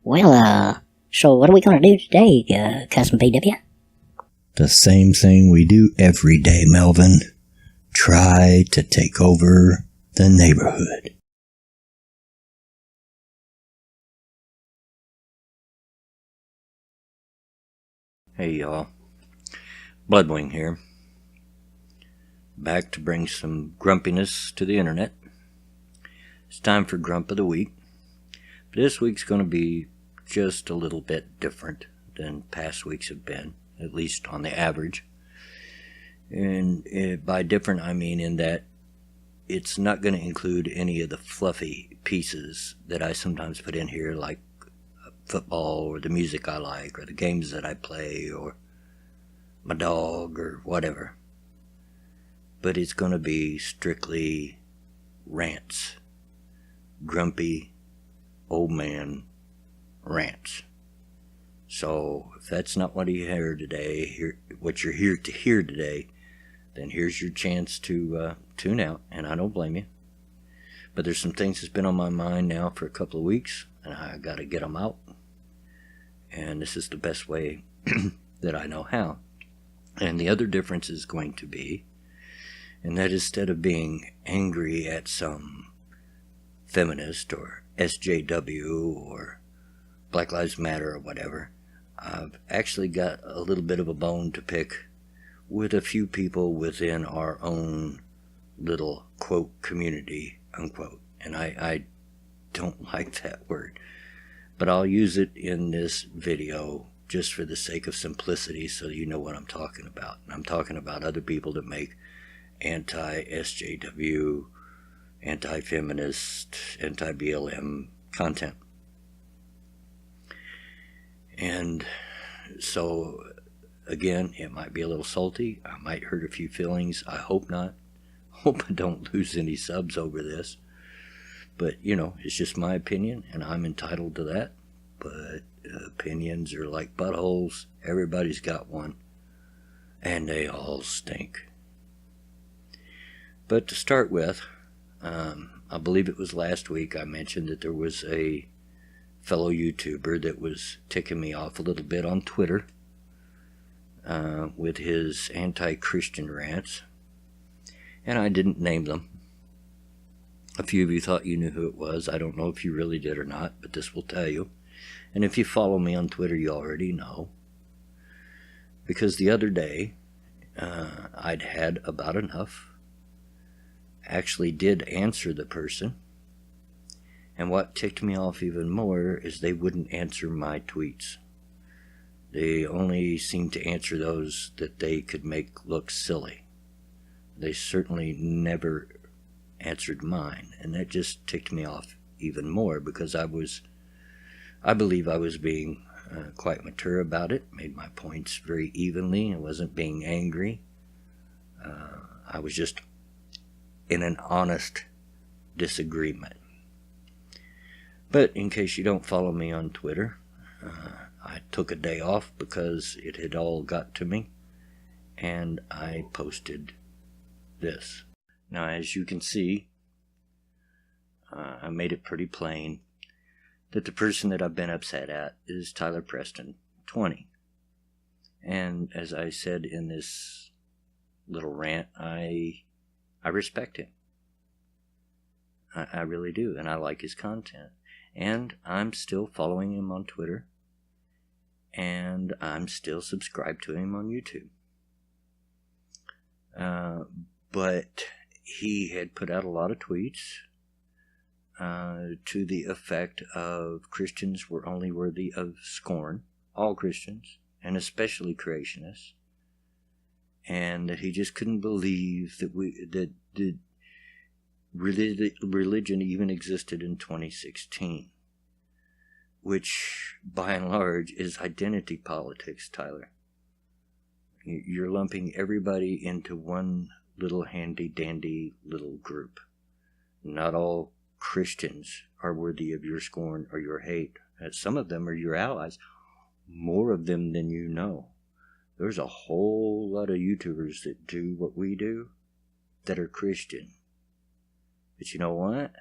Well, so what are we gonna do today, Cousin PW? The same thing we do every day, Melvin. Try to take over the neighborhood. Hey y'all, Bloodwing here. Back to bring some grumpiness to the internet. It's time for Grump of the Week. This week's going to be just a little bit different than past weeks have been, at least on the average. And by different, I mean in that it's not going to include any of the fluffy pieces that I sometimes put in here, like football or the music I like or the games that I play or my dog or whatever. But it's going to be strictly rants. Grumpy old man rants. So if that's not what you hear today, what you're here to hear today, then here's your chance to tune out, and I don't blame you. But there's some things that's been on my mind now for a couple of weeks, and I got to get them out. And this is the best way that I know how. And the other difference is going to be, and that instead of being angry at some feminist or SJW or Black Lives Matter or whatever, I've actually got a little bit of a bone to pick with a few people within our own little, quote, community, unquote. And I don't like that word. But I'll use it in this video just for the sake of simplicity so you know what I'm talking about. And I'm talking about other people that make anti-SJW, anti-feminist, anti-BLM content. And so, again, it might be a little salty. I might hurt a few feelings. I hope not. Hope I don't lose any subs over this. But, you know, it's just my opinion, and I'm entitled to that. But opinions are like buttholes. Everybody's got one. And they all stink. But to start with, I believe it was last week I mentioned that there was a fellow YouTuber that was ticking me off a little bit on Twitter with his anti-Christian rants. And I didn't name them. A few of you thought you knew who it was. I don't know if you really did or not, but this will tell you. And if you follow me on Twitter, you already know. Because the other day, I'd had about enough. Actually did answer the person. And what ticked me off even more is they wouldn't answer my tweets. They only seemed to answer those that they could make look silly. They certainly never answered mine, and that just ticked me off even more because I believe I was being quite mature about it, made my points very evenly, and wasn't being angry. I was just in an honest disagreement. But in case you don't follow me on Twitter, I took a day off because it had all got to me, and I posted this. Now, as you can see, I made it pretty plain that the person that I've been upset at is Tyler Preston, 20. And as I said in this little rant, I respect him. I really do, and I like his content. And I'm still following him on Twitter, and I'm still subscribed to him on YouTube. But he had put out a lot of tweets to the effect of Christians were only worthy of scorn, all Christians, and especially creationists, and that he just couldn't believe that religion even existed in 2016, which by and large is identity politics, Tyler. You're lumping everybody into one little handy-dandy little group. Not all Christians are worthy of your scorn or your hate. Some of them are your allies. More of them than you know. There's a whole lot of YouTubers that do what we do that are Christian. But you know what?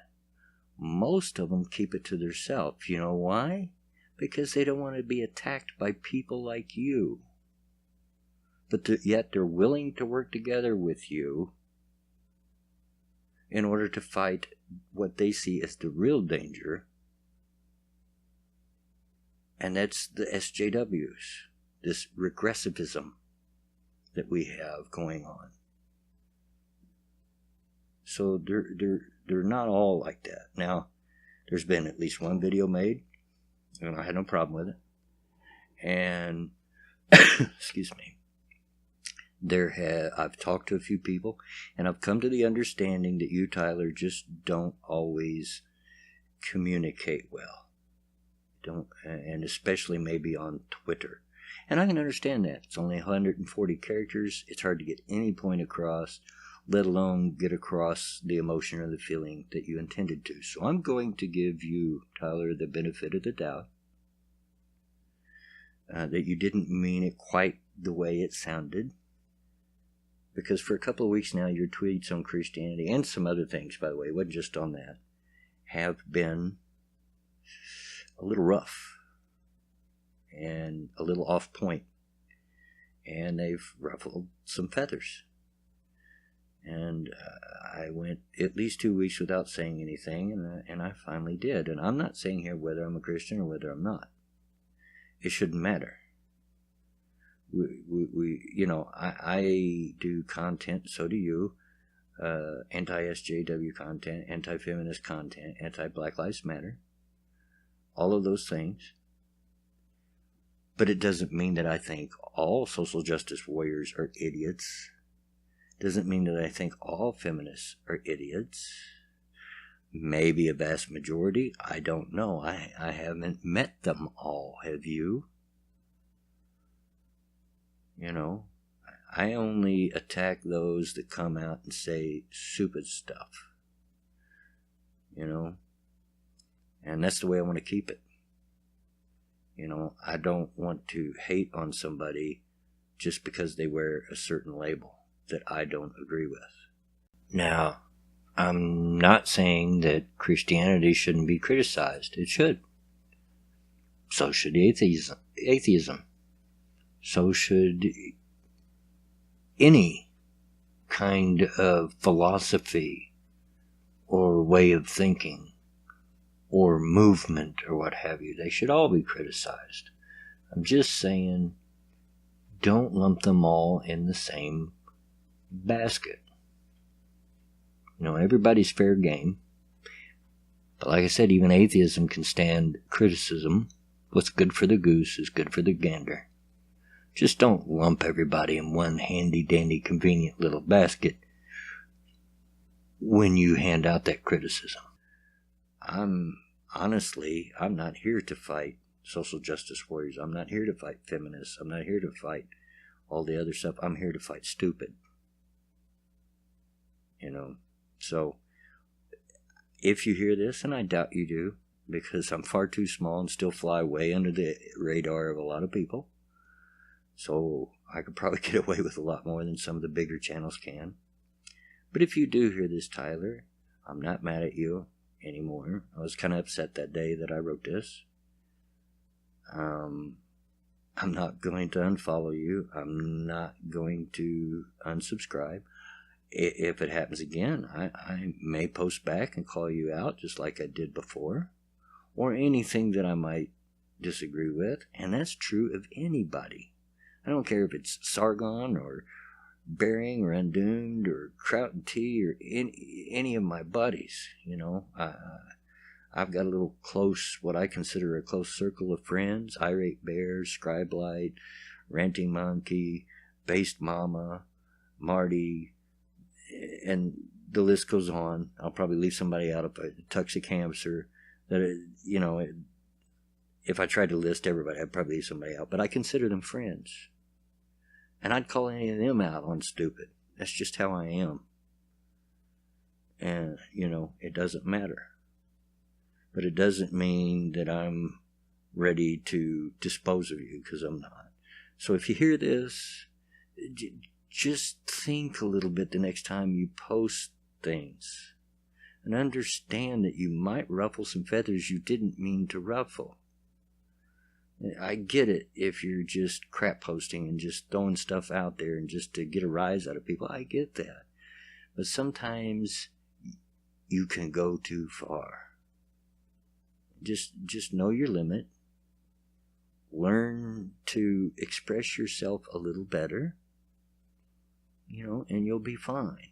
Most of them keep it to themselves. You know why? because they don't want to be attacked by people like you. But yet they're willing to work together with you in order to fight what they see as the real danger, and that's the SJWs, this regressivism that we have going on. So they're not all like that. Now, there's been at least one video made, and I had no problem with it. And excuse me. I've talked to a few people, and I've come to the understanding that you, Tyler, just don't always communicate well. And especially maybe on Twitter. And I can understand that. It's only 140 characters. It's hard to get any point across, let alone get across the emotion or the feeling that you intended to. So I'm going to give you, Tyler, the benefit of the doubt. That you didn't mean it quite the way it sounded. Because for a couple of weeks now, your tweets on Christianity, and some other things, by the way, it wasn't just on that, have been a little rough and a little off point. And they've ruffled some feathers. And I went at least 2 weeks without saying anything, and I finally did. And I'm not saying here whether I'm a Christian or whether I'm not. It shouldn't matter. I do content, so do you. Anti-SJW content, anti-feminist content, anti-Black Lives Matter. All of those things. But it doesn't mean that I think all social justice warriors are idiots. Doesn't mean that I think all feminists are idiots. Maybe a vast majority. I don't know. I haven't met them all. Have you? I only attack those that come out and say stupid stuff. And that's the way I want to keep it. I don't want to hate on somebody just because they wear a certain label that I don't agree with. Now, I'm not saying that Christianity shouldn't be criticized. It should. So should atheism. So should any kind of philosophy or way of thinking or movement or what have you. They should all be criticized. I'm just saying, don't lump them all in the same basket. Everybody's fair game. But like I said, even atheism can stand criticism. What's good for the goose is good for the gander. Just don't lump everybody in one handy-dandy convenient little basket when you hand out that criticism. I'm not here to fight social justice warriors. I'm not here to fight feminists. I'm not here to fight all the other stuff. I'm here to fight stupid. So if you hear this, and I doubt you do, because I'm far too small and still fly way under the radar of a lot of people, so I could probably get away with a lot more than some of the bigger channels can. But if you do hear this, Tyler, I'm not mad at you anymore. I was kind of upset that day that I wrote this. I'm not going to unfollow you. I'm not going to unsubscribe. If it happens again, I may post back and call you out just like I did before. Or anything that I might disagree with. And that's true of anybody. I don't care if it's Sargon or Bering or Undoomed or Kraut and T or any of my buddies. I've got a little close, what I consider a close circle of friends. Irate Bear, Scribelight, Ranting Monkey, Based Mama, Marty, and the list goes on. I'll probably leave somebody out of a Tuxic Hamster. If I tried to list everybody, I'd probably leave somebody out. But I consider them friends. And I'd call any of them out on stupid. That's just how I am. And, it doesn't matter. But it doesn't mean that I'm ready to dispose of you, because I'm not. So if you hear this, just think a little bit the next time you post things. And understand that you might ruffle some feathers you didn't mean to ruffle. I get it if you're just crap posting and just throwing stuff out there and just to get a rise out of people. I get that. But sometimes you can go too far. Just know your limit. Learn to express yourself a little better, and you'll be fine.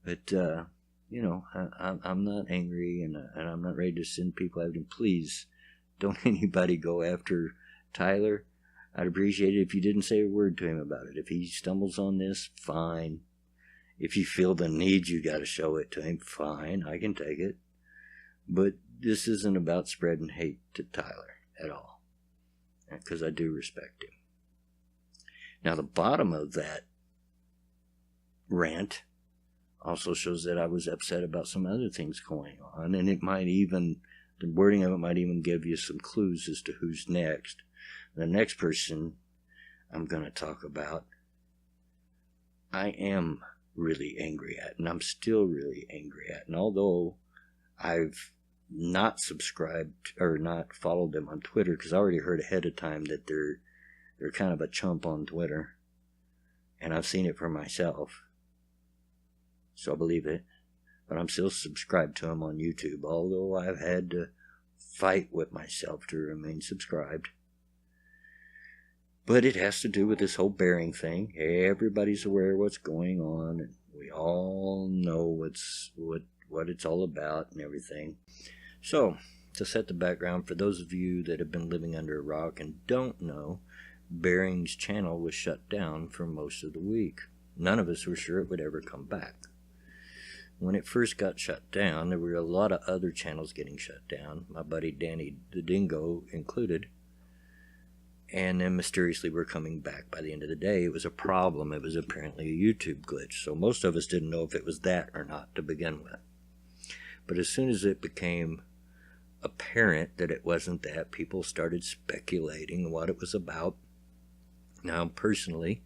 But, I'm not angry and I'm not ready to send people after him. Please, don't anybody go after Tyler. I'd appreciate it if you didn't say a word to him about it. If he stumbles on this, fine. If you feel the need you got to show it to him, fine. I can take it. But this isn't about spreading hate to Tyler at all, because I do respect him. Now, the bottom of that rant also shows that I was upset about some other things going on, and the wording of it might even give you some clues as to who's next. The next person I'm going to talk about, I am really angry at, and I'm still really angry at. And although I've not subscribed or not followed them on Twitter, because I already heard ahead of time that they're kind of a chump on Twitter, and I've seen it for myself, so I believe it. But I'm still subscribed to them on YouTube, although I've had to fight with myself to remain subscribed. But it has to do with this whole bearing thing. Everybody's aware of what's going on, and we all know what it's all about and everything. So, to set the background, for those of you that have been living under a rock and don't know, Bearing's channel was shut down for most of the week. None of us were sure it would ever come back. When it first got shut down, there were a lot of other channels getting shut down, my buddy Danny the Dingo included, and then mysteriously we're coming back by the end of the day. It was a problem. It was apparently a YouTube glitch, so most of us didn't know if it was that or not to begin with. But as soon as it became apparent that it wasn't that, people started speculating what it was about. Now, personally,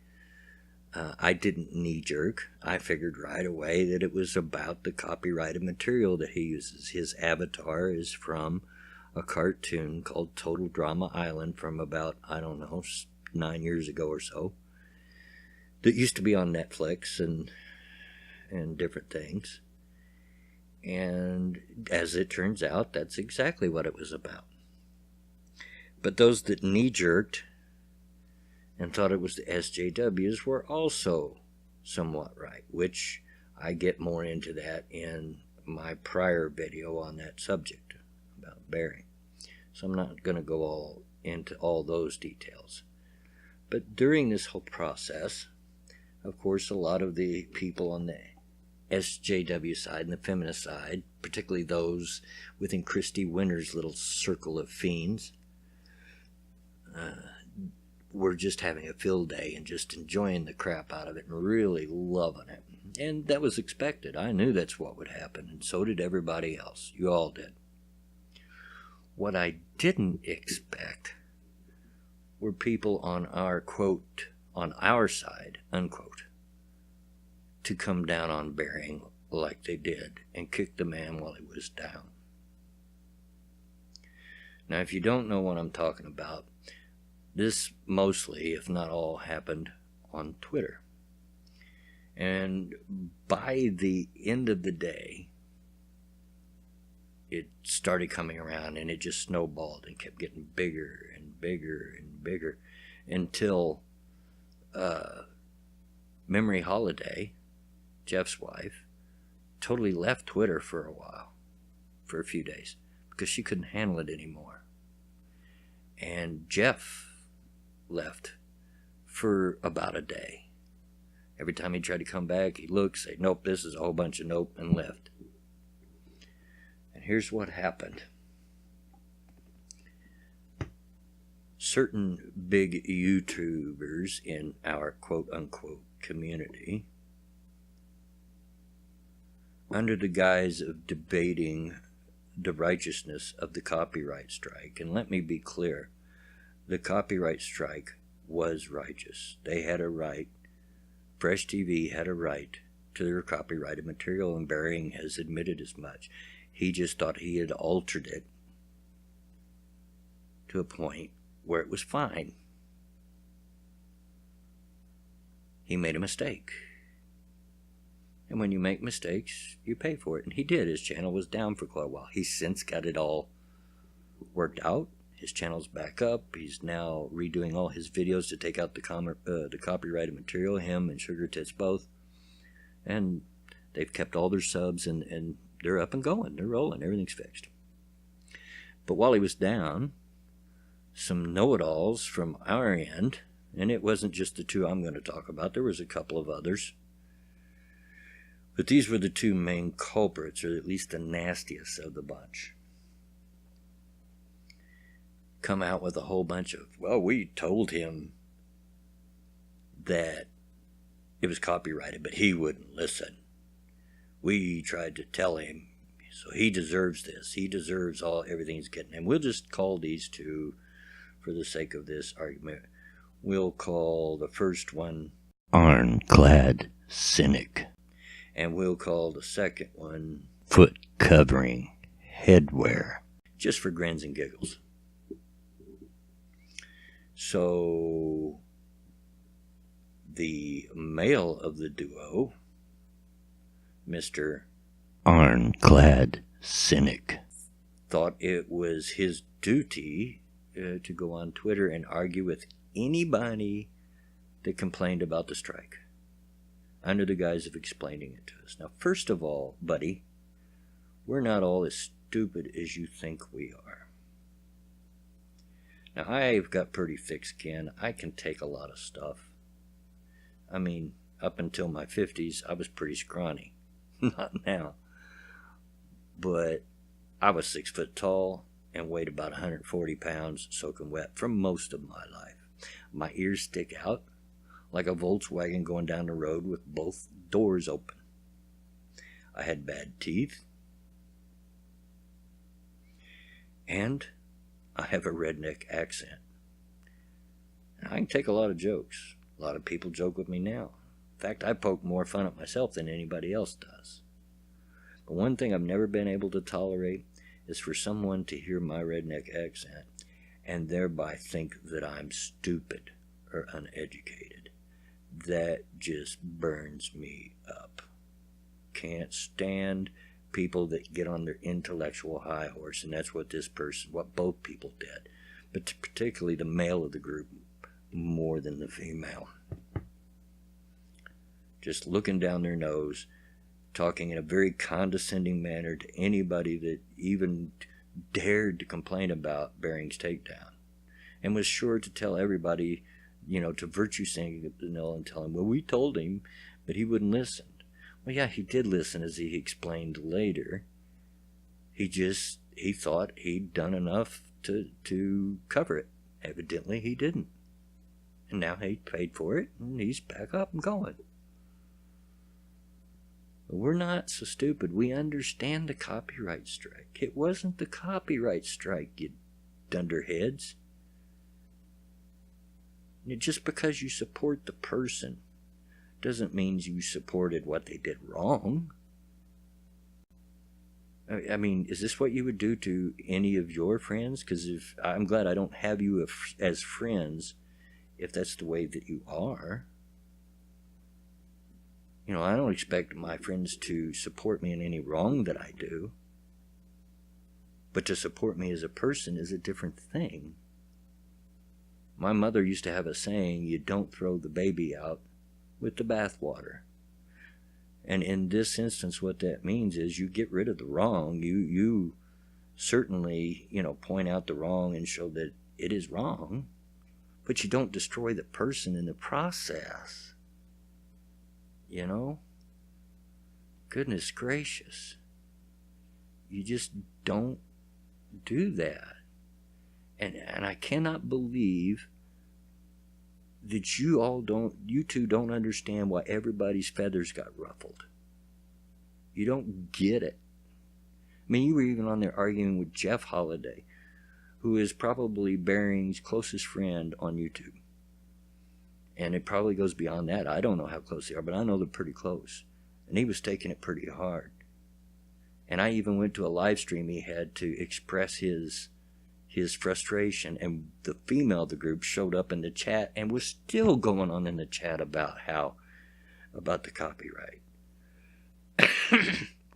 I didn't knee-jerk. I figured right away that it was about the copyrighted material that he uses. His avatar is from a cartoon called Total Drama Island from about, 9 years ago or so, that used to be on Netflix and different things. And as it turns out, that's exactly what it was about. But those that knee-jerked and thought it was the SJWs were also somewhat right, which I get more into that in my prior video on that subject about bearing. So I'm not going to go into all those details. But during this whole process, of course, a lot of the people on the SJW side and the feminist side, particularly those within Christy Winter's little circle of fiends, were just having a field day and just enjoying the crap out of it and really loving it. And that was expected. I knew that's what would happen, and so did everybody else. You all did. What I didn't expect were people on our, quote, on our side, unquote, to come down on Bearing like they did and kick the man while he was down. Now, if you don't know what I'm talking about, this mostly, if not all, happened on Twitter. And by the end of the day, it started coming around and it just snowballed and kept getting bigger and bigger and bigger until Memory Holiday, Jeff's wife, totally left Twitter for a while, for a few days, because she couldn't handle it anymore. And Jeff left for about a day. Every time he tried to come back, he'd look, say, nope, this is a whole bunch of nope, and left. And here's what happened. Certain big YouTubers in our quote-unquote community, under the guise of debating the righteousness of the copyright strike, and let me be clear, the copyright strike was righteous. They had a right, Fresh TV had a right to their copyrighted material, and Bearing has admitted as much. He just thought he had altered it to a point where it was fine. He made a mistake. And when you make mistakes, you pay for it. And he did. His channel was down for quite a while. He's since got it all worked out. His channel's back up. He's now redoing all his videos to take out the copyrighted material, him and Sugar Tits both. And they've kept all their subs, and they're up and going. They're rolling. Everything's fixed. But while he was down, some know-it-alls from our end, and it wasn't just the two I'm going to talk about. There was a couple of others. But these were the two main culprits, or at least the nastiest of the bunch. Come out with a whole bunch of, well, we told him that it was copyrighted, but he wouldn't listen. We tried to tell him, so he deserves this. He deserves everything he's getting. And we'll just call these two, for the sake of this argument, we'll call the first one Ironclad Cynic. And we'll call the second one Foot Covering Headwear. Just for grins and giggles. So, the male of the duo, Mr. Ironclad Cynic, thought it was his duty to go on Twitter and argue with anybody that complained about the strike, under the guise of explaining it to us. Now, first of all, buddy, we're not all as stupid as you think we are. Now, I've got pretty thick skin. I can take a lot of stuff. I mean, up until my 50s, I was pretty scrawny. Not now. But I was 6 foot tall and weighed about 140 pounds soaking wet for most of my life. My ears stick out like a Volkswagen going down the road with both doors open. I had bad teeth. And I have a redneck accent. I can take a lot of jokes. A lot of people joke with me now. In fact, I poke more fun at myself than anybody else does. But one thing I've never been able to tolerate is for someone to hear my redneck accent and thereby think that I'm stupid or uneducated. That just burns me up. Can't stand people that get on their intellectual high horse, and that's what what both people did, but particularly the male of the group more than the female. Just looking down their nose, talking in a very condescending manner to anybody that even dared to complain about Bering's takedown, and was sure to tell everybody, to virtue signal and tell him, well, we told him, but he wouldn't listen. Well, yeah, he did listen, as he explained later. He thought he'd done enough to cover it. Evidently, he didn't. And now he paid for it, and he's back up and going. But we're not so stupid. We understand the copyright strike. It wasn't the copyright strike, you dunderheads. Just because you support the person doesn't mean you supported what they did wrong. I mean, is this what you would do to any of your friends? Because I'm glad I don't have you as friends if that's the way that you are. I don't expect my friends to support me in any wrong that I do. But to support me as a person is a different thing. My mother used to have a saying, you don't throw the baby out with the bathwater. And in this instance, what that means is you get rid of the wrong. You certainly, point out the wrong and show that it is wrong, but you don't destroy the person in the process. Goodness gracious. You just don't do that. And I cannot believe that you two don't understand why everybody's feathers got ruffled. You don't get it. I mean, you were even on there arguing with Jeff Holiday, who is probably Bering's closest friend on YouTube. And it probably goes beyond that. I don't know how close they are, but I know they're pretty close. And he was taking it pretty hard. And I even went to a live stream he had to express his his frustration, and the female of the group showed up in the chat and was still going on in the chat about the copyright.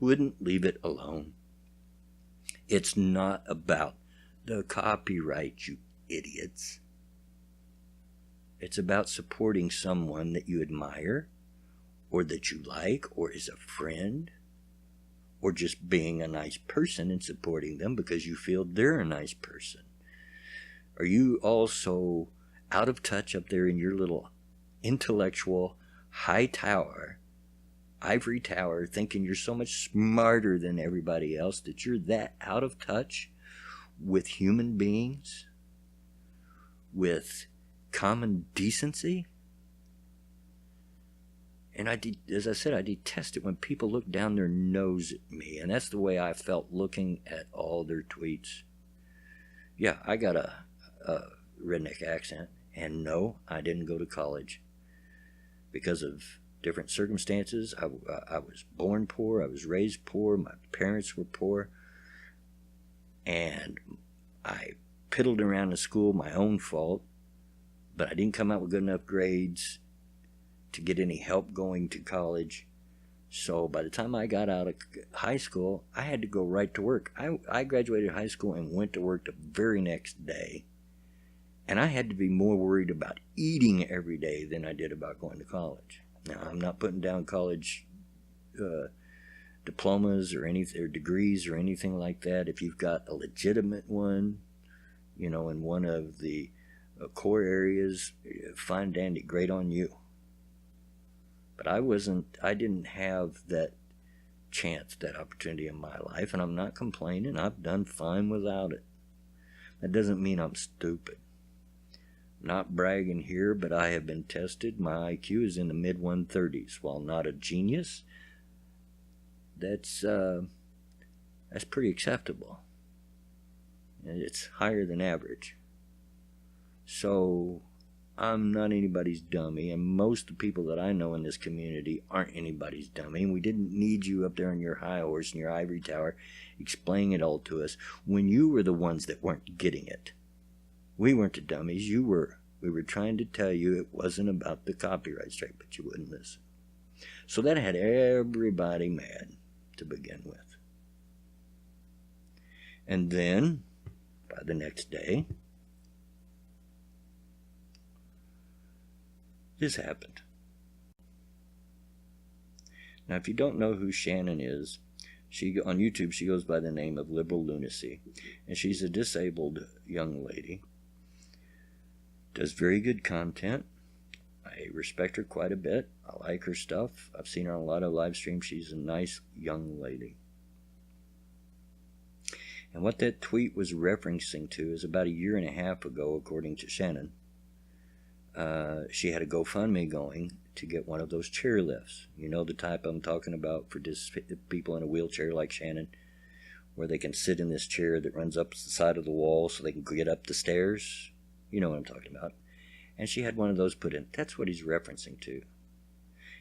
Wouldn't leave it alone. It's not about the copyright, you idiots. It's about supporting someone that you admire, or that you like, or is a friend, or just being a nice person and supporting them because you feel they're a nice person. Are you also out of touch up there in your little intellectual high tower, ivory tower, thinking you're so much smarter than everybody else that you're that out of touch with human beings, with common decency? And as I said, I detest it when people look down their nose at me, and that's the way I felt looking at all their tweets. Yeah, I got a redneck accent, and no, I didn't go to college because of different circumstances. I was born poor, I was raised poor, my parents were poor, and I piddled around in school, my own fault, but I didn't come out with good enough grades to get any help going to college. So by the time I got out of high school, I had to go right to work. I graduated high school and went to work the very next day. And I had to be more worried about eating every day than I did about going to college. Now, I'm not putting down college diplomas or degrees or anything like that. If you've got a legitimate one, in one of the core areas, fine dandy, great on you. But I didn't have that chance, that opportunity in my life, and I'm not complaining. I've done fine without it. That doesn't mean I'm stupid. Not bragging here, but I have been tested. My IQ is in the mid-130s. While not a genius, that's pretty acceptable. It's higher than average. So I'm not anybody's dummy, and most of the people that I know in this community aren't anybody's dummy, and we didn't need you up there on your high horse in your ivory tower explaining it all to us when you were the ones that weren't getting it. We weren't the dummies, you were. We were trying to tell you it wasn't about the copyright strike, but you wouldn't listen. So that had everybody mad to begin with. And then, by the next day, this happened. Now, if you don't know who Shannon is, on YouTube she goes by the name of Liberal Lunacy, and she's a disabled young lady. Does very good content. I respect her quite a bit. I like her stuff. I've seen her on a lot of live streams. She's a nice young lady. And what that tweet was referencing to is about 1.5 years ago, according to Shannon, she had a GoFundMe going to get one of those chair lifts. You know the type I'm talking about for people in a wheelchair like Shannon, where they can sit in this chair that runs up the side of the wall so they can get up the stairs. You know what I'm talking about. And she had one of those put in. That's what he's referencing to.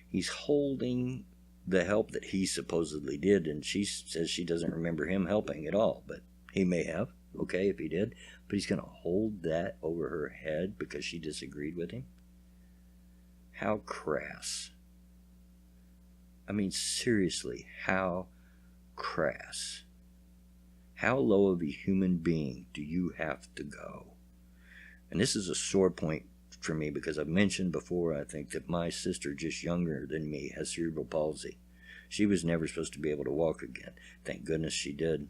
He's holding the help that he supposedly did, and she says she doesn't remember him helping at all, but he may have. Okay, if he did. But he's going to hold that over her head because she disagreed with him? How crass. I mean, seriously, how crass. How low of a human being do you have to go? And this is a sore point for me because I've mentioned before, I think, that my sister, just younger than me, has cerebral palsy. She was never supposed to be able to walk again. Thank goodness she did.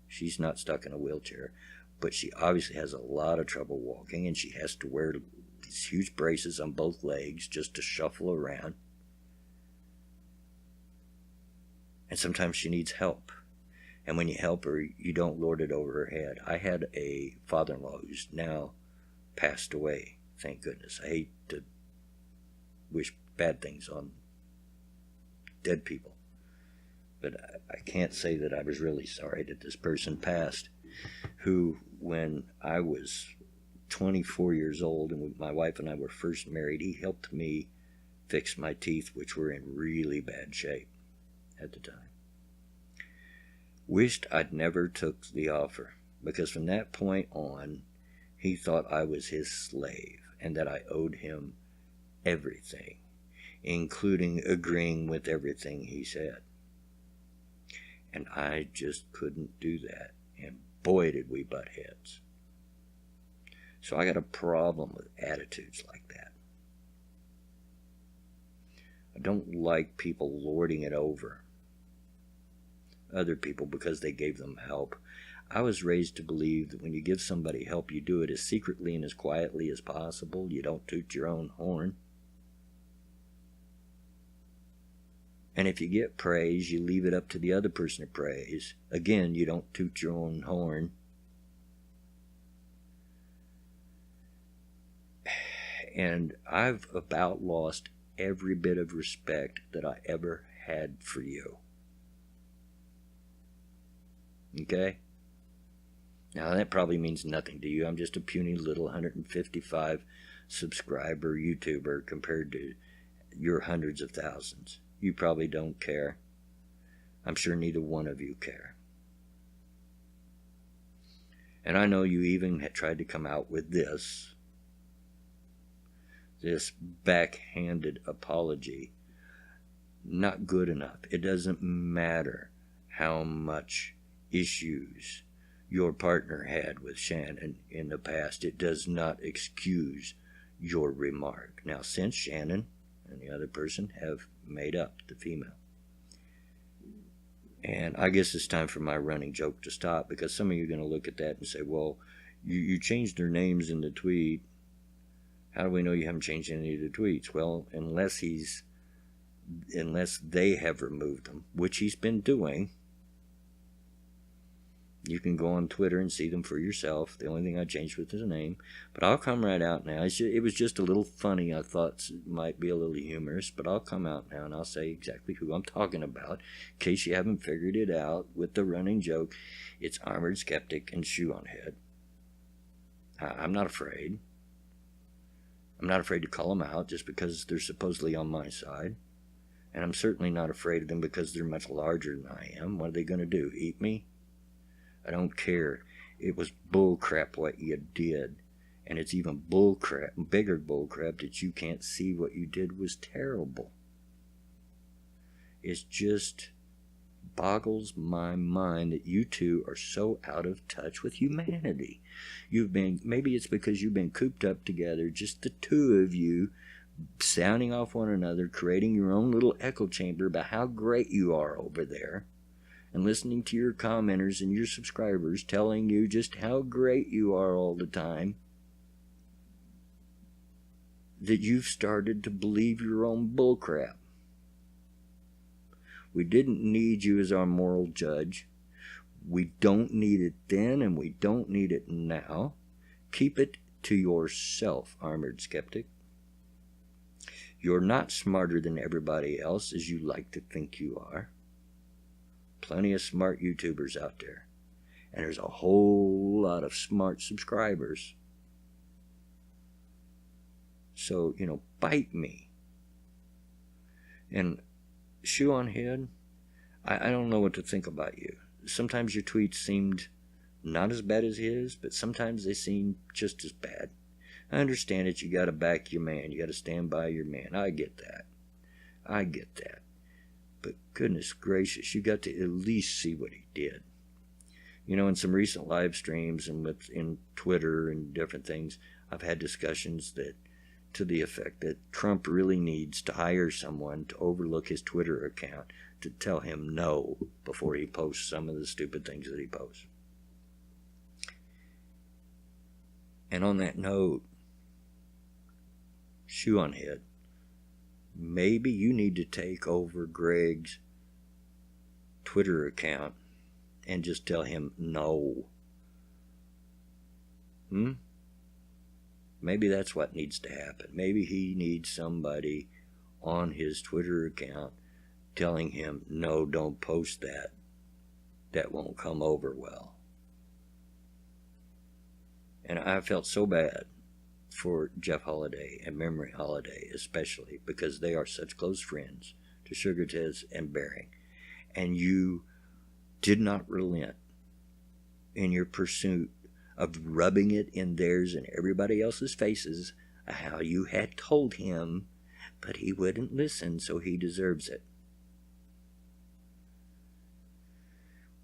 She's not stuck in a wheelchair, but she obviously has a lot of trouble walking, and she has to wear these huge braces on both legs just to shuffle around. And sometimes she needs help. And when you help her, you don't lord it over her head. I had a father-in-law who's now passed away, thank goodness. I hate to wish bad things on dead people, but I can't say that I was really sorry that this person passed, who, when I was 24 years old and when my wife and I were first married, he helped me fix my teeth, which were in really bad shape at the time. Wished I'd never took the offer, because from that point on, he thought I was his slave and that I owed him everything, including agreeing with everything he said. And I just couldn't do that. And boy, did we butt heads. So I got a problem with attitudes like that. I don't like people lording it over other people because they gave them help. I was raised to believe that when you give somebody help, you do it as secretly and as quietly as possible. You don't toot your own horn. And if you get praise, you leave it up to the other person to praise. Again, you don't toot your own horn. And I've about lost every bit of respect that I ever had for you. Okay? Now that probably means nothing to you. I'm just a puny little 155 subscriber YouTuber compared to your hundreds of thousands. You probably don't care. I'm sure neither one of you care. And I know you even had tried to come out with this backhanded apology. Not good enough. It doesn't matter how much issues your partner had with Shannon in the past. It does not excuse your remark. Now, since Shannon and the other person have made up, the female, and I guess it's time for my running joke to stop, because some of you are going to look at that and say, well, you changed their names in the tweet. How do we know you haven't changed any of the tweets? Well, unless they have removed them, which he's been doing. You can go on Twitter and see them for yourself. The only thing I changed was his name. But I'll come right out now. It was just a little funny. I thought it might be a little humorous. But I'll come out now and I'll say exactly who I'm talking about, in case you haven't figured it out with the running joke. It's Armored Skeptic and Shoe on Head. I'm not afraid. I'm not afraid to call them out just because they're supposedly on my side. And I'm certainly not afraid of them because they're much larger than I am. What are they going to do? Eat me? I don't care. It was bullcrap what you did. And it's even bullcrap, bigger bullcrap, that you can't see what you did was terrible. It just boggles my mind that you two are so out of touch with humanity. Maybe it's because you've been cooped up together, just the two of you, sounding off one another, creating your own little echo chamber about how great you are over there, and listening to your commenters and your subscribers telling you just how great you are all the time, that you've started to believe your own bullcrap. We didn't need you as our moral judge. We don't need it then, and we don't need it now. Keep it to yourself, Armored Skeptic. You're not smarter than everybody else, as you like to think you are. Plenty of smart YouTubers out there. And there's a whole lot of smart subscribers. So, bite me. And Shoe on Head, I don't know what to think about you. Sometimes your tweets seemed not as bad as his, but sometimes they seem just as bad. I understand that you got to back your man. You got to stand by your man. I get that. But goodness gracious, you got to at least see what he did. In some recent live streams and in Twitter and different things, I've had discussions to the effect that Trump really needs to hire someone to overlook his Twitter account to tell him no before he posts some of the stupid things that he posts. And on that note, Shoe on Head, maybe you need to take over Greg's Twitter account and just tell him no. Maybe that's what needs to happen. Maybe he needs somebody on his Twitter account telling him, no, don't post that. That won't come over well. And I felt so bad for Jeff Holiday and Memory Holiday especially, because they are such close friends to Sugar Tez and Bering. And you did not relent in your pursuit of rubbing it in theirs and everybody else's faces how you had told him, but he wouldn't listen, so he deserves it.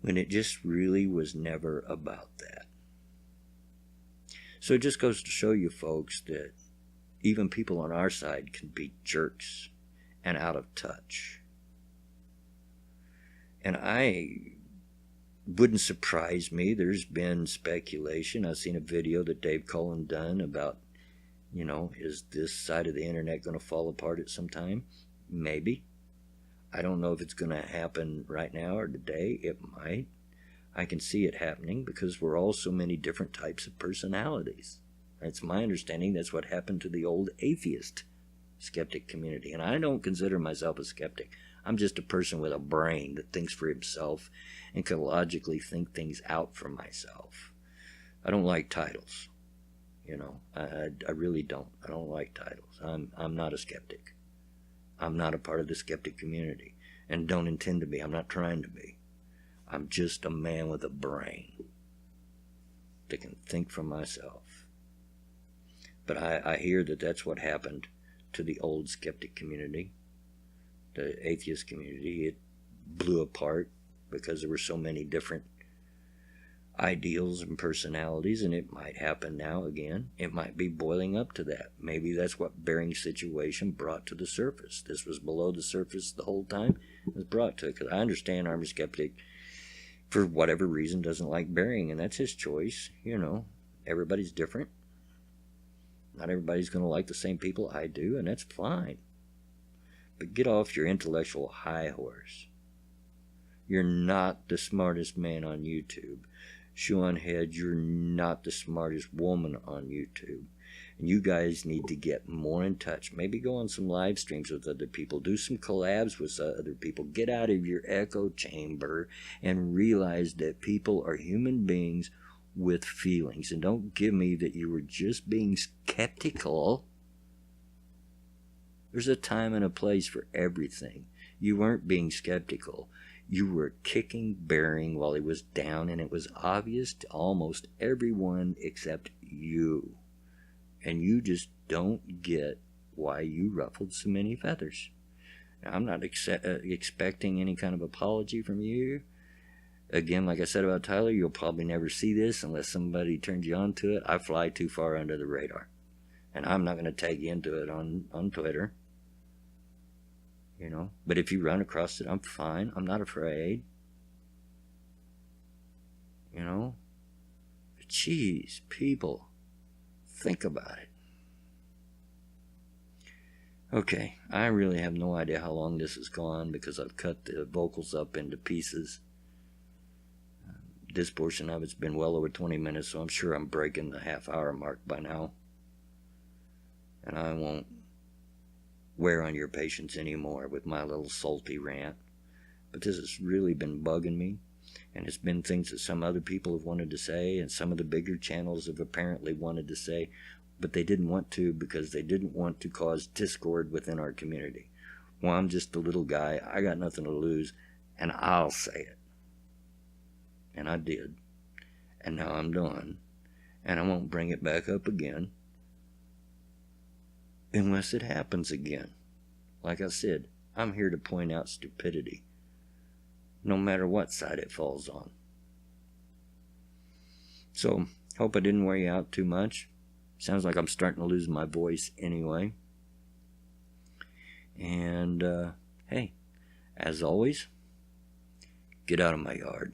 When it just really was never about that. So it just goes to show you folks that even people on our side can be jerks and out of touch. And wouldn't surprise me. There's been speculation. I've seen a video that Dave Cullen done about, is this side of the internet going to fall apart at some time? Maybe. I don't know if it's going to happen right now or today. It might. I can see it happening because we're all so many different types of personalities. That's my understanding. That's what happened to the old atheist skeptic community. And I don't consider myself a skeptic. I'm just a person with a brain that thinks for himself and can logically think things out for myself. I don't like titles. I really don't. I don't like titles. I'm not a skeptic. I'm not a part of the skeptic community and don't intend to be. I'm not trying to be. I'm just a man with a brain that can think for myself. But I hear that that's what happened to the old skeptic community, the atheist community. It blew apart because there were so many different ideals and personalities, and it might happen now again. It might be boiling up to that. Maybe that's what Bering's situation brought to the surface. This was below the surface the whole time. It was brought to it, because I understand I'm a skeptic for whatever reason doesn't like Bering, and that's his choice. Everybody's different. Not everybody's going to like the same people I do, and that's fine. But get off your intellectual high horse. You're not the smartest man on YouTube. Shoe on head, you're not the smartest woman on YouTube. And you guys need to get more in touch. Maybe go on some live streams with other people. Do some collabs with other people. Get out of your echo chamber and realize that people are human beings with feelings. And don't give me that you were just being skeptical. There's a time and a place for everything. You weren't being skeptical. You were kicking Bering while he was down, and it was obvious to almost everyone except you. And you just don't get why you ruffled so many feathers. Now, I'm not expecting any kind of apology from you. Again, like I said about Tyler, you'll probably never see this unless somebody turns you on to it. I fly too far under the radar. And I'm not going to tag you into it on Twitter. But if you run across it, I'm fine. I'm not afraid. But geez, people, think about it. Okay, I really have no idea how long this has gone because I've cut the vocals up into pieces. This portion of it's been well over 20 minutes, so I'm sure I'm breaking the half-hour mark by now. And I won't wear on your patience anymore with my little salty rant. But this has really been bugging me, and it's been things that some other people have wanted to say, and some of the bigger channels have apparently wanted to say, but they didn't want to because they didn't want to cause discord within our community. Well, I'm just a little guy. I got nothing to lose, and I'll say it. And I did. And now I'm done. And I won't bring it back up again unless it happens again. Like I said, I'm here to point out stupidity, no matter what side it falls on. So, hope I didn't wear you out too much. Sounds like I'm starting to lose my voice anyway. And, hey, as always, get out of my yard.